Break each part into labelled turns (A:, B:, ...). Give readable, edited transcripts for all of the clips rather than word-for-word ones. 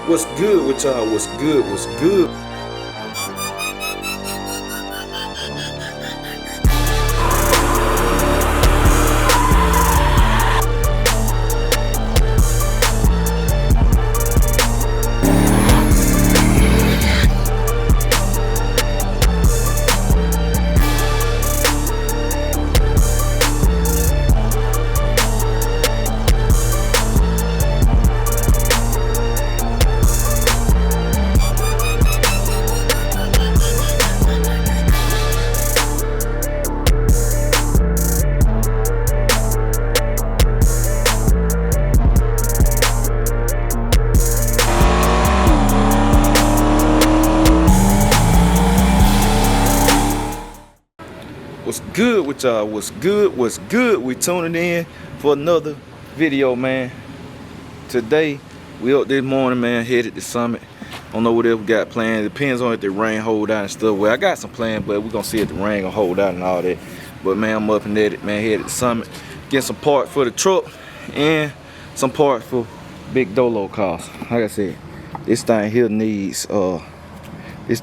A: What's good with y'all? What's good? What's good? What's good with y'all? What's good? What's good? We tuning in for another video, man. Today we up this morning, man, headed to Summit. Don't know what else we got planned. Depends on if the rain hold out and stuff. Well, I got some plans, but we're gonna see if the rain gonna hold out and all that. But man, I'm up and at it, man, headed to Summit. Get some parts for the truck and some parts for big Dolo cars. Like I said, this thing here needs some what's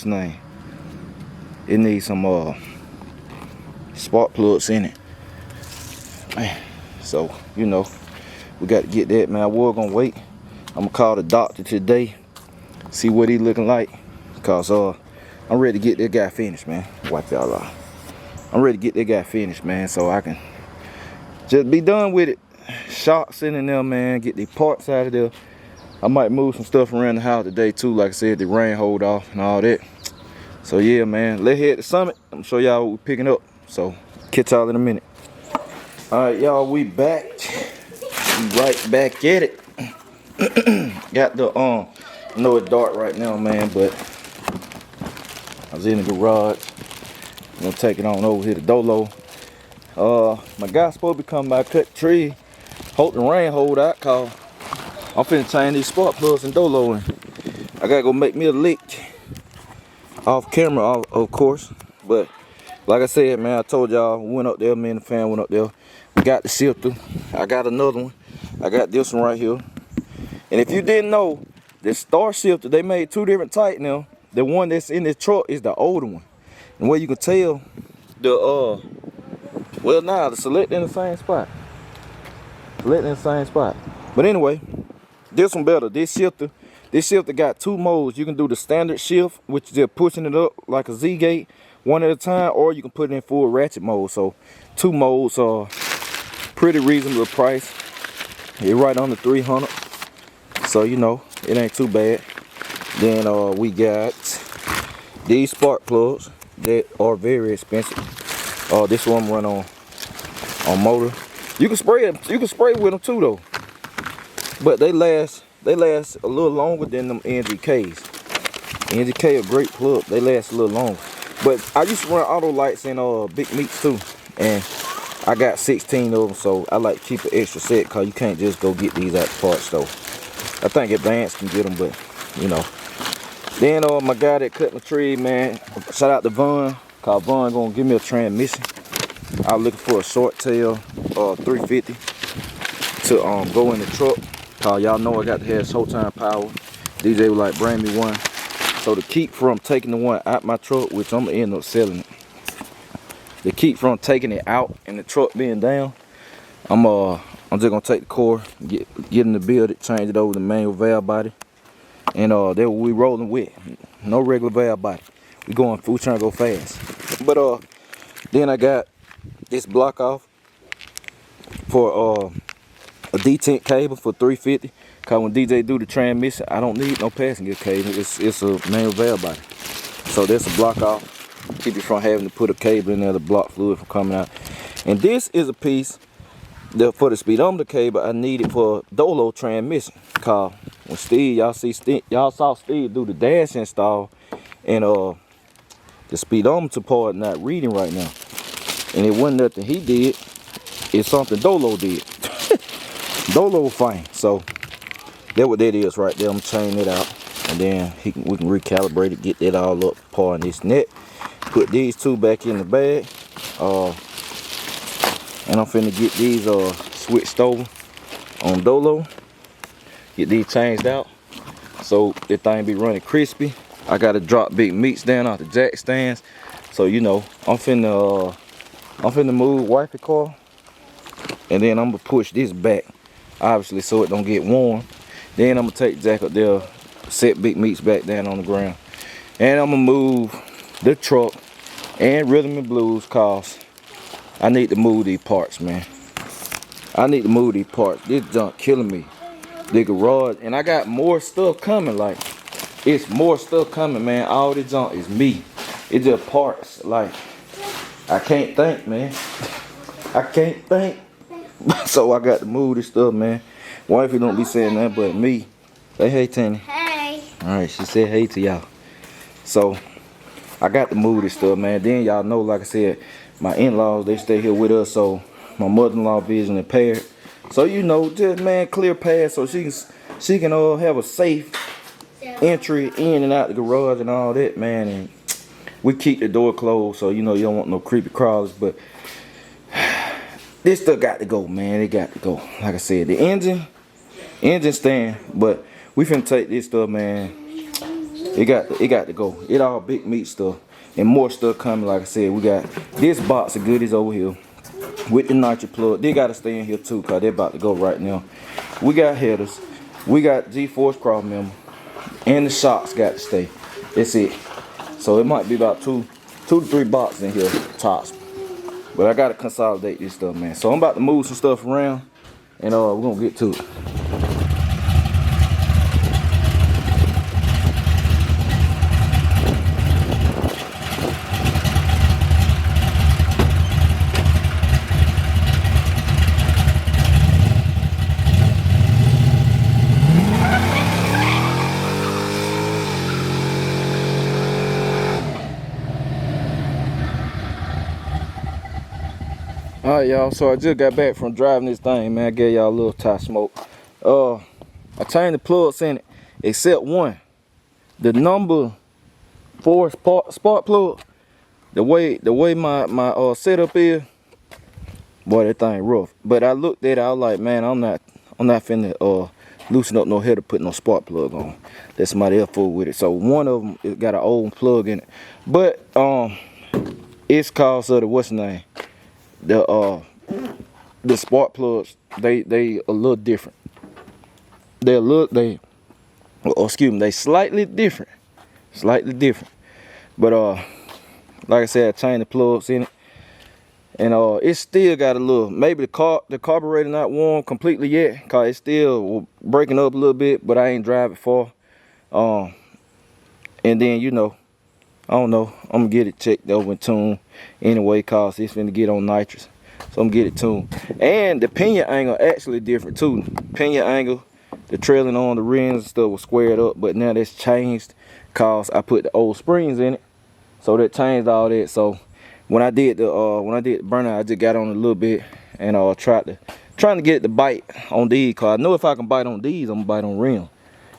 A: the name? It needs some spark plugs in it, man. So you know we got to get that, man. I was gonna wait. I'm gonna call the doctor today, see what he looking like, cause I'm ready to get that guy finished, man. Watch y'all out. I'm ready to get that guy finished, man, so I can just be done with it. Shocks in there, man. Get the parts out of there. I might move some stuff around the house today too, like I said, the rain hold off and all that. So yeah, man, let's head to Summit. I'm gonna show y'all what we're picking up. So catch y'all in a minute. All right, y'all, we back. We right back at it. Got the I know it's dark right now, man, but I was in the garage. I'm gonna take it on over here to Dolo. My guy's supposed to be coming by, cut the tree. Hope the rain hold out, cause I'm finna change these spark plugs in Dolo, and I gotta go make me a lick. Off camera, of course, but like I said, man, I told y'all, we went up there, me and the fam went up there. We got the shifter. I got another one. I got this one right here. And if you didn't know, the star shifter, they made two different types now. The one that's in this truck is the older one. And where you can tell the the select in the same spot. Select in the same spot. But anyway, this one better. This shifter got two modes. You can do the standard shift, which is just pushing it up like a Z-gate, one at a time, or you can put it in full ratchet mode. So two modes are pretty reasonable price. It's right under 300. So you know, it ain't too bad. Then we got these spark plugs that are very expensive. This one run on motor. You can spray it. You can spray with them too though. But they last a little longer than them NGKs. NGK a great plug. They last a little longer. But I used to run auto lights in big meats too, and I got 16 of them, so I like to keep an extra set, cause you can't just go get these at the parts store. I think Advanced can get them, but you know. Then my guy that cut my tree, man, shout out to Vaughn, cause Vaughn gonna give me a transmission. I was looking for a short tail 350 to go in the truck. Y'all know I got to have Showtime power. DJ was like, bring me one. So to keep from taking the one out my truck, which I'm gonna end up selling it. To keep from taking it out and the truck being down, I'm just gonna take the core, get in the build it, change it over to manual valve body, and that's what we rolling with. No regular valve body. We trying to go fast. But then I got this block off for a detent cable for 350. Cause when DJ do the transmission, I don't need no passenger cable. It's a manual valve body. So that's a block off. Keep you from having to put a cable in there to block fluid from coming out. And this is a piece that for the speedometer cable I needed for Dolo transmission. Cause when y'all saw Steve do the dash install, and the speedometer part not reading right now. And it wasn't nothing he did. It's something Dolo did. Dolo fine. So that's what that is right there. I'm chaining it out, and then we can recalibrate it, get that all up, par in this net. Put these two back in the bag, and I'm finna get these switched over on Dolo. get these changed out so the thing be running crispy. I gotta drop big meats down off the jack stands. So you know, I'm finna move wifey car, and then I'm gonna push this back, obviously, so it don't get warm. Then I'm gonna take Jack up there, set big meats back down on the ground, and I'm gonna move the truck and rhythm and blues, cause I need to move these parts, man. I need to move these parts. This junk killing me. The garage, and I got more stuff coming. Like, it's more stuff coming, man. All this junk is me. It's just parts. Like, I can't think, man. I can't think. So I got to move this stuff, man. Wifey don't be saying nothing but me. Say hey, Tanny. Hey. Alright, she said hey to y'all. So I got to move this stuff, man. Then y'all know, like I said, my in-laws, they stay here with us, so my mother-in-law vision impaired. So you know, just man, clear path so she can have a safe entry in and out the garage and all that, man. And we keep the door closed, so you know you don't want no creepy crawlers. But this stuff got to go, man. It got to go. Like I said, the engine stand, but we finna take this stuff, man. It got to go. It all big meat stuff and more stuff coming. Like I said, we got this box of goodies over here with the nitro plug. They gotta stay in here too, cause they're about to go right now. We got headers, we got G-force cross member, and the shocks got to stay. That's it. So it might be about two to three boxes in here tops. But I gotta consolidate this stuff, man. So I'm about to move some stuff around, and we're gonna get to it. Alright, y'all, so I just got back from driving this thing, man. I gave y'all a little tie smoke. I changed the plugs in it, except one. The number 4 spark plug, the way my setup is, boy, that thing rough. But I looked at it, I was like, man, I'm not finna loosen up no header, put no spark plug on. Let somebody else fool with it. So one of them, it got an old plug in it. But it's cause of the what's the name? The spark plugs, they a little different. They slightly different. But like I said, I changed the plugs in it, and it still got a little, maybe the carburetor not warm completely yet, cause it's still breaking up a little bit, but I ain't drive it far. And then, you know, I don't know, I'm gonna get it checked over and tuned anyway, cause it's finna get on nitrous. So I'm gonna get it tuned. And the pinion angle actually different too. Pinion angle, the trailing on the rims and stuff was squared up, but now that's changed cause I put the old springs in it. So that changed all that. So when I did the burnout, I just got on a little bit and trying to get it to bite on these, cause I know if I can bite on these, I'm gonna bite on rim.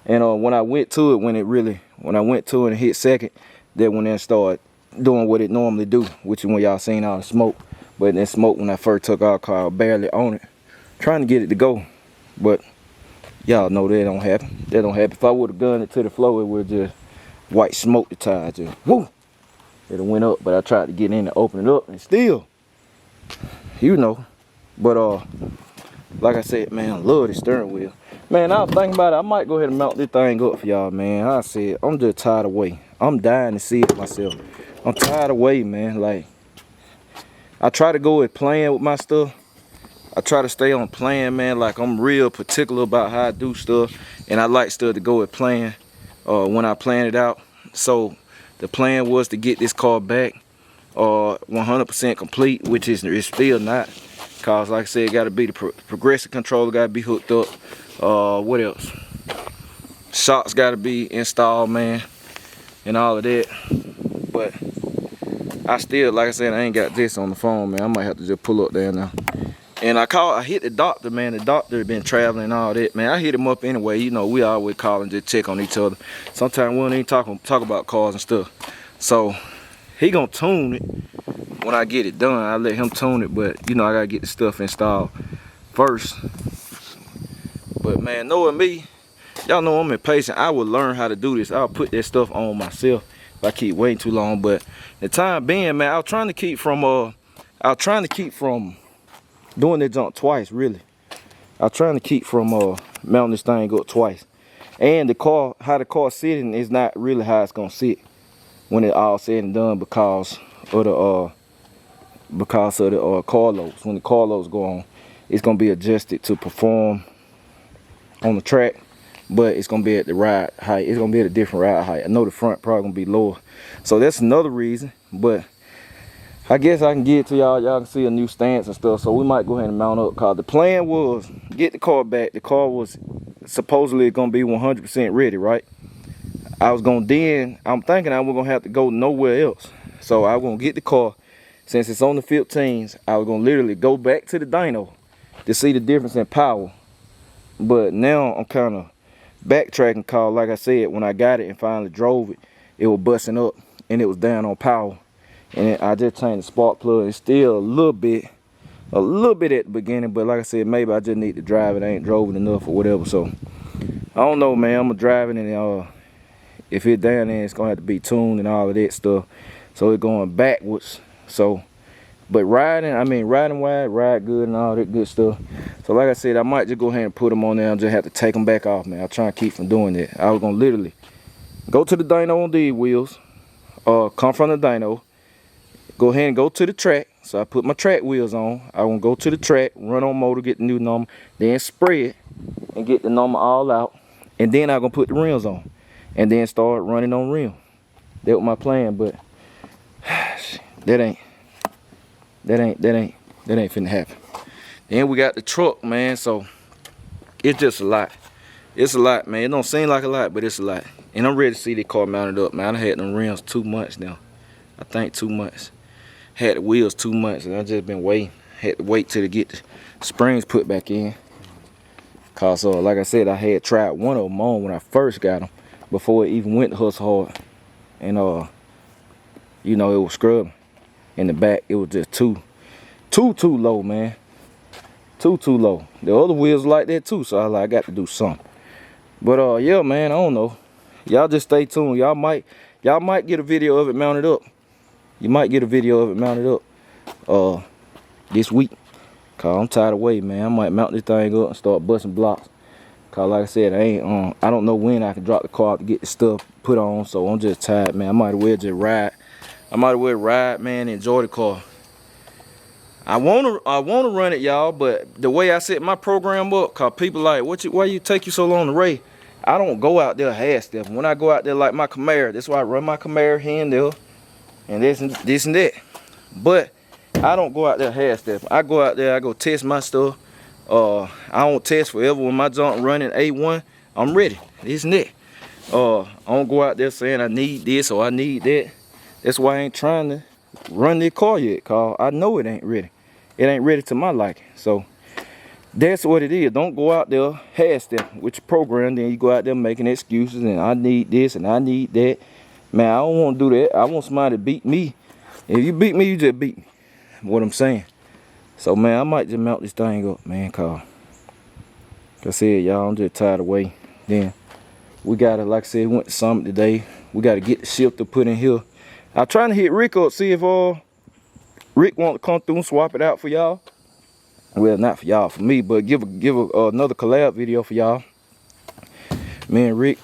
A: And when I went to it, when I went to it and hit second, that when it started doing what it normally do, which is when y'all seen all the smoke. But then smoke when I first took our car, barely on it, trying to get it to go. But y'all know that don't happen. That don't happen. If I would have gunned it to the floor, it would just white smoke the tire, just whoo, it went up. But I tried to get in and open it up, and still, you know. But like I said, man, I love the steering wheel. Man, I was thinking about it. I might go ahead and mount this thing up for y'all, man. I said, I'm just tired of waiting. I'm dying to see it myself. I'm tired of waiting, man. Like, I try to go with playing with my stuff. I try to stay on plan, man. Like, I'm real particular about how I do stuff, and I like stuff to go with plan when I plan it out. So the plan was to get this car back 100% complete, which is it's still not, cause like I said, it got to be the progressive controller got to be hooked up. What else? Shocks got to be installed, man, and all of that. But I still, like I said, I ain't got this on the phone, man. I might have to just pull up there now. And I hit the doctor, man. The doctor had been traveling and all that, man. I hit him up anyway. You know, we always call and just check on each other. Sometimes we don't even talk about cars and stuff. So he gonna tune it when I get it done. I let him tune it, but you know, I gotta get the stuff installed first. But man, knowing me, y'all know I'm impatient. I will learn how to do this. I'll put that stuff on myself if I keep waiting too long. But the time being, man, I was trying to keep from doing that jump twice, really. I was trying to keep from mounting this thing up twice. And the car, how the car sitting is not really how it's gonna sit when it all said and done because of the car loads. When the car loads go on, it's gonna be adjusted to perform on the track, but it's gonna be at the ride height. It's gonna be at a different ride height. I know the front probably gonna be lower, so that's another reason. But I guess I can get it to y'all. Y'all can see a new stance and stuff. So we might go ahead and mount up. Cause the plan was get the car back. The car was supposedly gonna be 100% ready, right? I'm thinking I was gonna have to go nowhere else. So I was gonna get the car. Since it's on the 15s, I was gonna literally go back to the dyno to see the difference in power. But now I'm kind of backtracking, cause like I said, when I got it and finally drove it, it was busting up and it was down on power. And I just changed the spark plug. It's still a little bit at the beginning, but like I said, maybe I just need to drive it. I ain't drove it enough or whatever. So I don't know, man. I'm gonna drive it, and if it's down there, it's gonna have to be tuned and all of that stuff. So it's going backwards. So, but riding wide, ride good and all that good stuff. So like I said, I might just go ahead and put them on there and just have to take them back off, man. I'll try and keep from doing that. I was gonna literally go to the dyno on these wheels, come from the dyno, go ahead and go to the track. So I put my track wheels on. I want to go to the track, run on motor, get the new number, then spray it and get the number all out. And then I'm gonna put the rims on and then start running on rim. That was my plan, but that ain't finna happen. Then we got the truck, man. So it's just a lot. It's a lot, man. It don't seem like a lot, but it's a lot. And I'm ready to see the car mounted up, man. I had them rims 2 months now. I think 2 months. Had the wheels 2 months, and I just been waiting. Had to wait till to get the springs put back in. Cause like I said, I had tried one of them on when I first got them before it even went to hustle hard, and you know, it was scrubbing in the back. It was just too low, man. Too low. The other wheels like that too, so I got to do something. But yeah, man, I don't know. Y'all just stay tuned. Y'all might get a video of it mounted up. You might get a video of it mounted up this week. Cause I'm tired of waiting, man. I might mount this thing up and start busting blocks. Cause like I said, I don't know when I can drop the car to get the stuff put on. So I'm just tired, man. I might as well just ride. I might as well ride, man, and enjoy the car. I wanna run it, y'all, but the way I set my program up, cause people like, why you take you so long to race? I don't go out there half step. When I go out there like my Camaro, that's why I run my Camaro here and there, and this and that. But I don't go out there half step. I go out there, I go test my stuff. I don't test forever. When my junk running A1, I'm ready. This and that. I don't go out there saying I need this or I need that. That's why I ain't trying to run this car yet, cause I know it ain't ready. It ain't ready to my liking. So that's what it is. Don't go out there half step with your program, then you go out there making excuses and I need this and I need that. Man, I don't want to do that. I want somebody to beat me. If you beat me, you just beat me. What I'm saying. So man, I might just mount this thing up, man, cause like I said, y'all, I'm just tired of waiting. Then we gotta, like I said, went to Summit today. We gotta get the shifter put in here. I'm trying to hit Rick up, see if Rick want to come through and swap it out for y'all. Well, not for y'all, for me, but give another collab video for y'all. Me and Rick,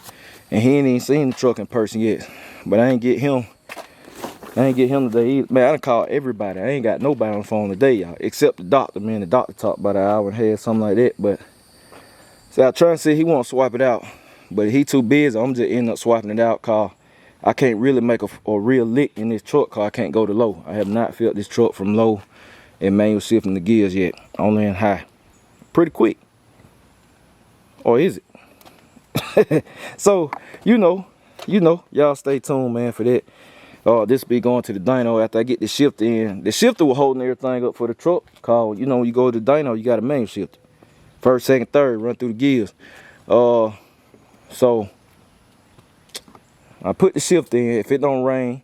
A: and he ain't even seen the truck in person yet. But I ain't get him today either. Man, I done called everybody. I ain't got nobody on the phone today, y'all, except the doctor. Man, the doctor talked about an hour and a half, something like that. But so I try to see he want to swap it out, but he too busy. I'm just end up swapping it out, cause I can't really make a real lick in this truck, cause I can't go to low. I have not filled this truck from low and manual shifting the gears yet. Only in high. Pretty quick. Or is it? So, you know, y'all stay tuned, man, for that. This be going to the dyno after I get the shifter in. The shifter was holding everything up for the truck. Cause, you know, when you go to the dyno, you got a manual shifter. First, second, third, run through the gears. So I put the shifter in. If it don't rain,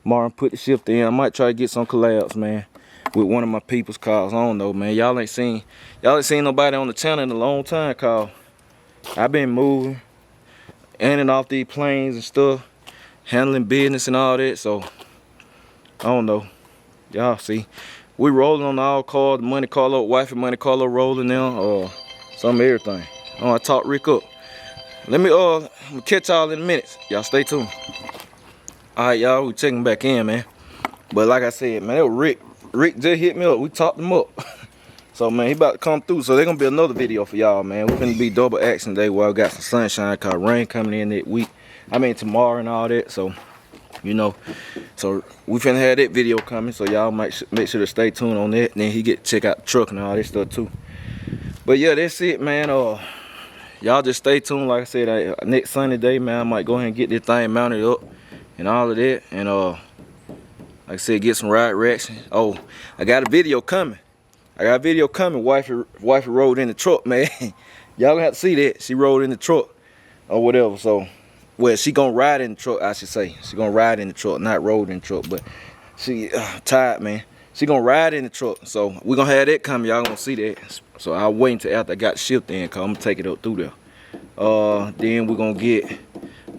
A: Martin put the shifter in. I might try to get some collabs, man, with one of my people's cars. I don't know, man. Y'all ain't seen nobody on the channel in a long time, cause I've been moving. in and off these planes and stuff, handling business and all that. So I don't know. Y'all see, we rolling on all cars, Monte Carlo, wifey Monte Carlo rolling now, some of everything. Oh, I talked Rick up. Let me I'm gonna catch y'all in a minute. Y'all stay tuned. Alright, y'all, we checking back in, man. But like I said, man, that was Rick. Rick just hit me up. We talked him up. So man, he about to come through. So there's gonna be another video for y'all, man. We're gonna be double action day while we got some sunshine, cause rain coming in that week. I mean tomorrow and all that. So you know, so we finna have that video coming. So y'all might make sure to stay tuned on that. And then he get to check out the truck and all that stuff too. But yeah, that's it, man. Y'all just stay tuned. Like I said, next Sunday day, man, I might go ahead and get this thing mounted up and all of that. And like I said, get some ride reaction. Oh, I got a video coming. Wifey rode in the truck, man. Y'all gonna have to see that. She rode in the truck or whatever. So, well, she gonna ride in the truck, I should say. She gonna ride in the truck, not rode in the truck. But she tired, man. She gonna ride in the truck. So we gonna have that coming. Y'all gonna see that. So I'll wait until after I got the shift in, cause I'm gonna take it up through there. Then we're gonna get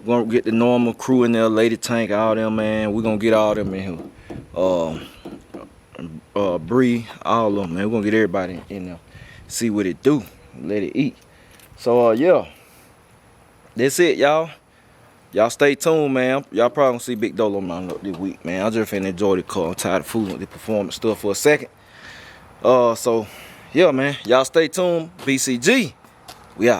A: the normal crew in there, Lady Tank, all them, man. We're gonna get all them in here. Bree, all of them, man. We're gonna get everybody in there. See what it do. Let it eat. So yeah. That's it, y'all. Y'all stay tuned, man. Y'all probably gonna see Big Dolo mount up this week, man. I just finna enjoy the car. I'm tired of fooling with the performance stuff for a second. So yeah, man. Y'all stay tuned. BCG. We out.